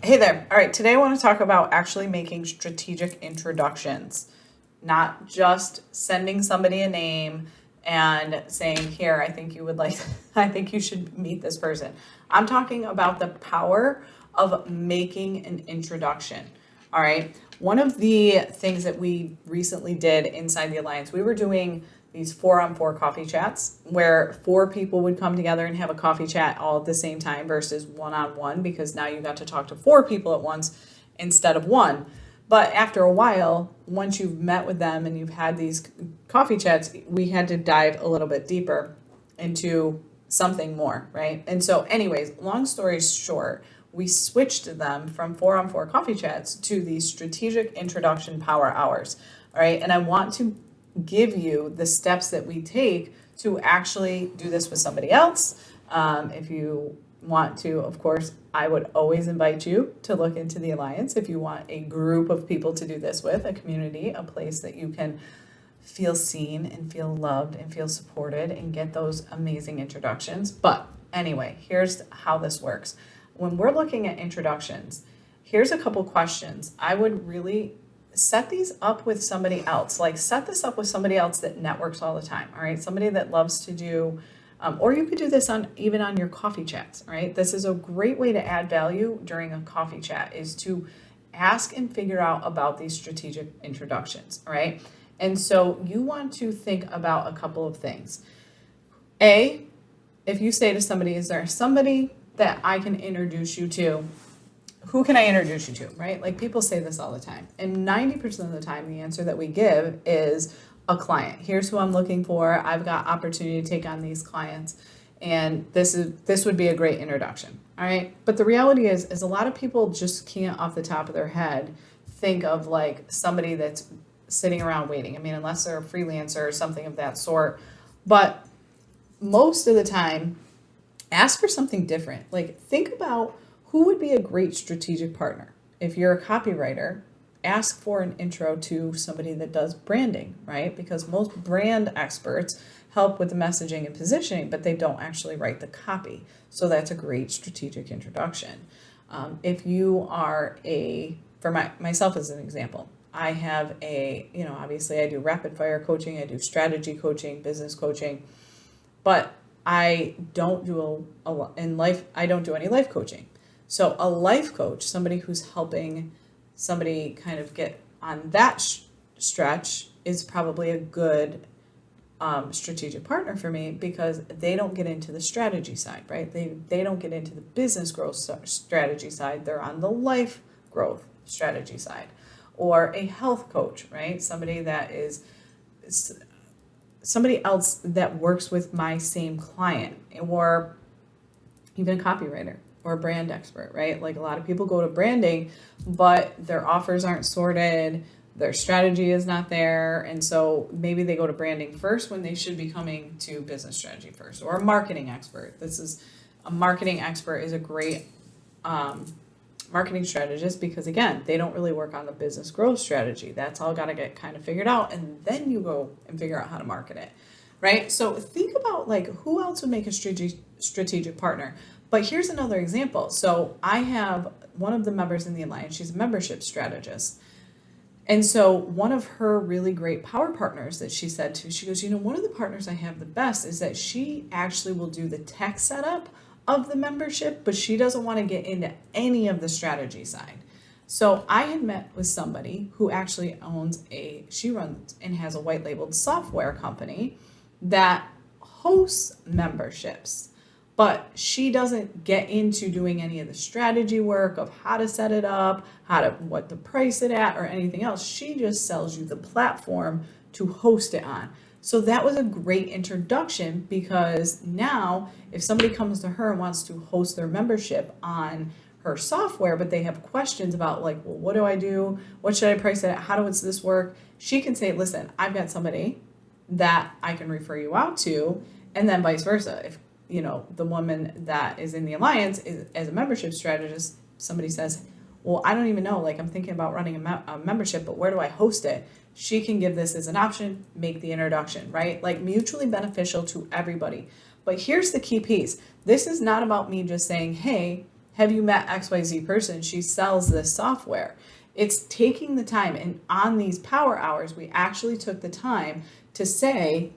Hey there. All right, today I want to talk about actually making strategic introductions, not just sending somebody a name and saying, here, I think you would like, I think you should meet this person. I'm talking about the power of making an introduction. All right. One of the things that we recently did inside the Alliance, we were doing these 4-on-4 coffee chats where 4 people would come together and have a coffee chat all at the same time versus one-on-one, because now you got to talk to 4 people at once instead of 1. But after a while, once you've met with them and you've had these coffee chats, we had to dive a little bit deeper into something more, right? And so anyways, long story short, we switched them from 4-on-4 coffee chats to these strategic introduction power hours. All right. And I want to give you the steps that we take to actually do this with somebody else. If you want to, of course, I would always invite you to look into the Alliance if you want a group of people to do this with, a community, a place that you can feel seen and feel loved and feel supported and get those amazing introductions. But anyway, here's how this works. When we're looking at introductions, here's a couple questions. I would really set these up with somebody else. Like, set this up with somebody else that networks all the time. All right. Somebody that loves to do, or you could do this even on your coffee chats. Right. This is a great way to add value during a coffee chat, is to ask and figure out about these strategic introductions. All right. And so you want to think about a couple of things. If you say to somebody, is there somebody that I can introduce you to? Who can I introduce you to, right? Like, people say this all the time. And 90% of the time, the answer that we give is a client. Here's who I'm looking for. I've got opportunity to take on these clients. And this would be a great introduction. All right. But the reality is a lot of people just can't off the top of their head think of like somebody that's sitting around waiting. I mean, unless they're a freelancer or something of that sort. But most of the time, ask for something different. Like, think about who would be a great strategic partner. If you're a copywriter, ask for an intro to somebody that does branding, right? Because most brand experts help with the messaging and positioning, but they don't actually write the copy. So that's a great strategic introduction. If you are myself as an example, I have obviously I do rapid fire coaching, I do strategy coaching, business coaching, but I don't do I don't do any life coaching. So a life coach, somebody who's helping somebody kind of get on that stretch, is probably a good strategic partner for me, because they don't get into the strategy side, right? They don't get into the business growth strategy side. They're on the life growth strategy side. Or a health coach, right? Somebody else that works with my same client, or even a copywriter or a brand expert, right? Like, a lot of people go to branding, but their offers aren't sorted, their strategy is not there. And so maybe they go to branding first when they should be coming to business strategy first. Or a marketing expert. A marketing expert is a great marketing strategist, because again, they don't really work on the business growth strategy. That's all got to get kind of figured out. And then you go and figure out how to market it, right? So think about like, who else would make a strategic partner? But here's another example. So I have one of the members in the Alliance. She's a membership strategist. And so one of her really great power partners that she said to, she goes, one of the partners I have the best is that she actually will do the tech setup of the membership, but she doesn't want to get into any of the strategy side. So I had met with somebody who actually she runs and has a white labeled software company that hosts memberships. But she doesn't get into doing any of the strategy work of how to set it up, what to price it at, or anything else. She just sells you the platform to host it on. So that was a great introduction, because now if somebody comes to her and wants to host their membership on her software, but they have questions about like, well, what do I do? What should I price it at? How does this work? She can say, listen, I've got somebody that I can refer you out to, and then vice versa. If the woman that is in the Alliance as a membership strategist, somebody says, well, I don't even know, like, I'm thinking about running a membership, but where do I host it? She can give this as an option, make the introduction, right? Like, mutually beneficial to everybody. But here's the key piece. This is not about me just saying, hey, have you met XYZ person? She sells this software. It's taking the time. And on these power hours, we actually took the time to say,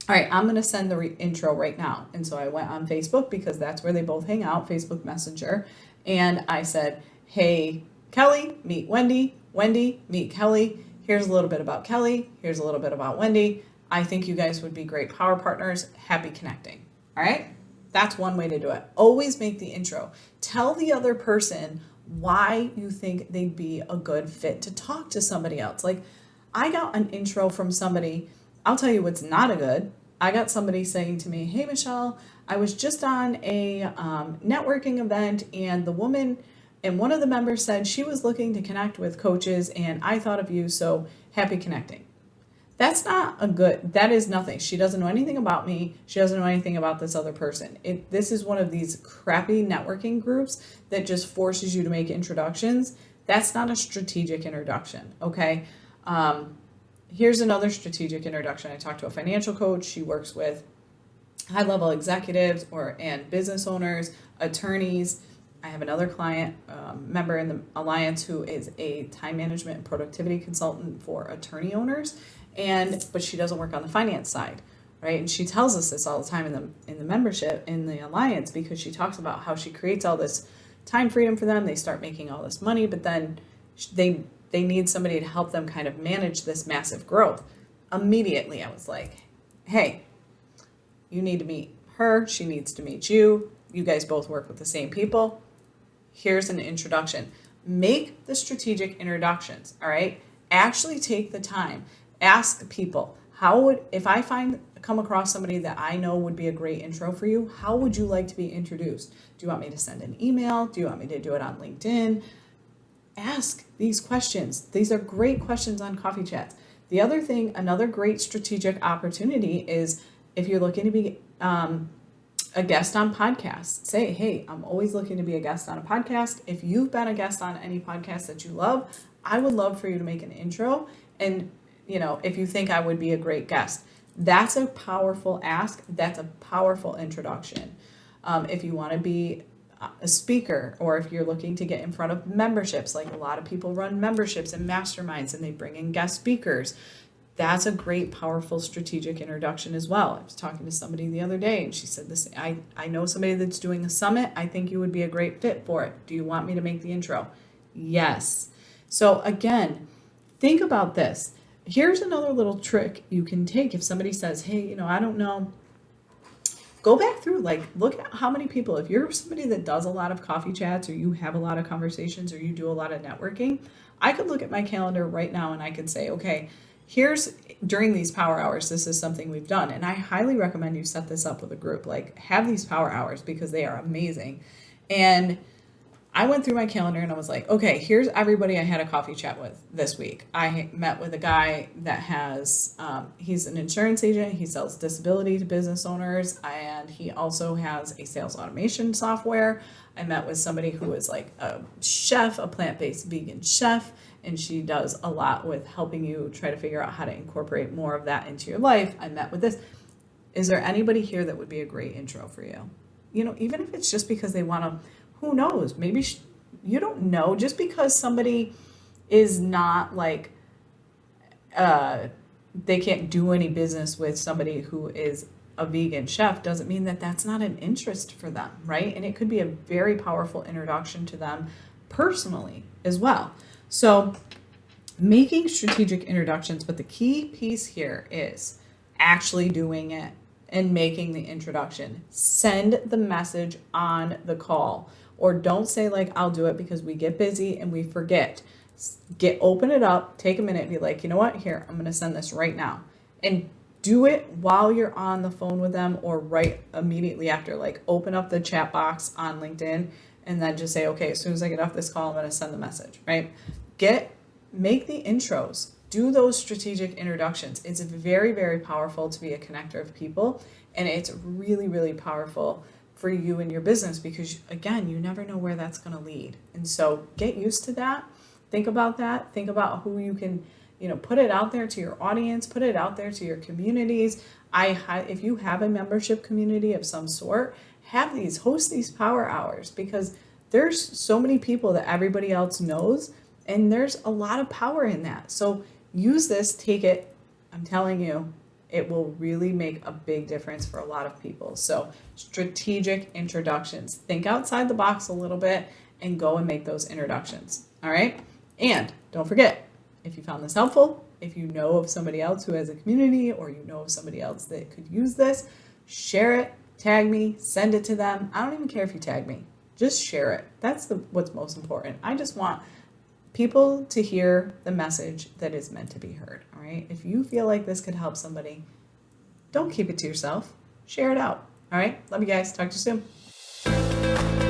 all right, I'm going to send the intro right now. And so I went on Facebook because that's where they both hang out, Facebook Messenger. And I said, hey, Kelly, meet Wendy. Wendy, meet Kelly. Here's a little bit about Kelly. Here's a little bit about Wendy. I think you guys would be great power partners. Happy connecting. All right. That's one way to do it. Always make the intro. Tell the other person why you think they'd be a good fit to talk to somebody else. Like, I got an intro from somebody. I'll tell you what's not a good. I got somebody saying to me, hey, Michelle, I was just on a networking event, and the woman and one of the members said she was looking to connect with coaches, and I thought of you, so happy connecting. That's not a good, that is nothing. She doesn't know anything about me. She doesn't know anything about this other person. This is one of these crappy networking groups that just forces you to make introductions. That's not a strategic introduction, okay? Here's another strategic introduction. I talked to a financial coach. She works with high-level executives and business owners, attorneys. I have another client member in the alliance who is a time management and productivity consultant for attorney owners, but she doesn't work on the finance side, right? And she tells us this all the time in the membership in the alliance, because she talks about how she creates all this time freedom for them. They start making all this money, but then they need somebody to help them kind of manage this massive growth. Immediately, I was like, hey, you need to meet her. She needs to meet you. You guys both work with the same people. Here's an introduction. Make the strategic introductions, all right? Actually take the time. Ask people, if I come across somebody that I know would be a great intro for you, how would you like to be introduced? Do you want me to send an email? Do you want me to do it on LinkedIn? Ask these questions. These are great questions on coffee chats. The other thing, another great strategic opportunity is if you're looking to be a guest on podcasts, say, hey, I'm always looking to be a guest on a podcast. If you've been a guest on any podcast that you love, I would love for you to make an intro. And, if you think I would be a great guest, that's a powerful ask. That's a powerful introduction. If you want to be a speaker, or if you're looking to get in front of memberships, like a lot of people run memberships and masterminds and they bring in guest speakers, that's a great, powerful strategic introduction as well. I was talking to somebody the other day and she said this, I know somebody that's doing a summit. I think you would be a great fit for it. Do you want me to make the intro? Yes. So again, think about this. Here's another little trick you can take. If somebody says, hey, I don't know, go back through, look at how many people, if you're somebody that does a lot of coffee chats, or you have a lot of conversations, or you do a lot of networking, I could look at my calendar right now and I could say, okay, during these power hours, this is something we've done. And I highly recommend you set this up with a group, have these power hours, because they are amazing. And I went through my calendar and I was like, okay, here's everybody I had a coffee chat with this week. I met with a guy that he's an insurance agent. He sells disability to business owners, and he also has a sales automation software. I met with somebody who is like a chef, a plant-based vegan chef, and she does a lot with helping you try to figure out how to incorporate more of that into your life. I met with this. Is there anybody here that would be a great intro for you? Even if it's just because they want to, who knows? Maybe you don't know. Just because somebody is not they can't do any business with somebody who is a vegan chef doesn't mean that that's not an interest for them, right? And it could be a very powerful introduction to them personally as well. So making strategic introductions, but the key piece here is actually doing it and making the introduction. Send the message on the call, or don't say I'll do it, because we get busy and we forget. Open it up, take a minute, and be like, you know what, here, I'm going to send this right now. And do it while you're on the phone with them, or right immediately after. Open up the chat box on LinkedIn and then just say, okay, as soon as I get off this call, I'm going to send the message, right? Make the intros. Do those strategic introductions. It's very, very powerful to be a connector of people. And it's really, really powerful for you and your business, because again, you never know where that's going to lead. And so get used to that. Think about that. Think about who you can, put it out there to your audience, put it out there to your communities. If you have a membership community of some sort, host these power hours, because there's so many people that everybody else knows, and there's a lot of power in that. So use this, take it. I'm telling you, it will really make a big difference for a lot of people. So strategic introductions. Think outside the box a little bit and go and make those introductions. All right. And don't forget, if you found this helpful, if you know of somebody else who has a community, or you know of somebody else that could use this, share it, tag me, send it to them. I don't even care if you tag me. Just share it. That's what's most important. I just want people to hear the message that is meant to be heard. All right. If you feel like this could help somebody, don't keep it to yourself. Share it out. All right. Love you guys. Talk to you soon.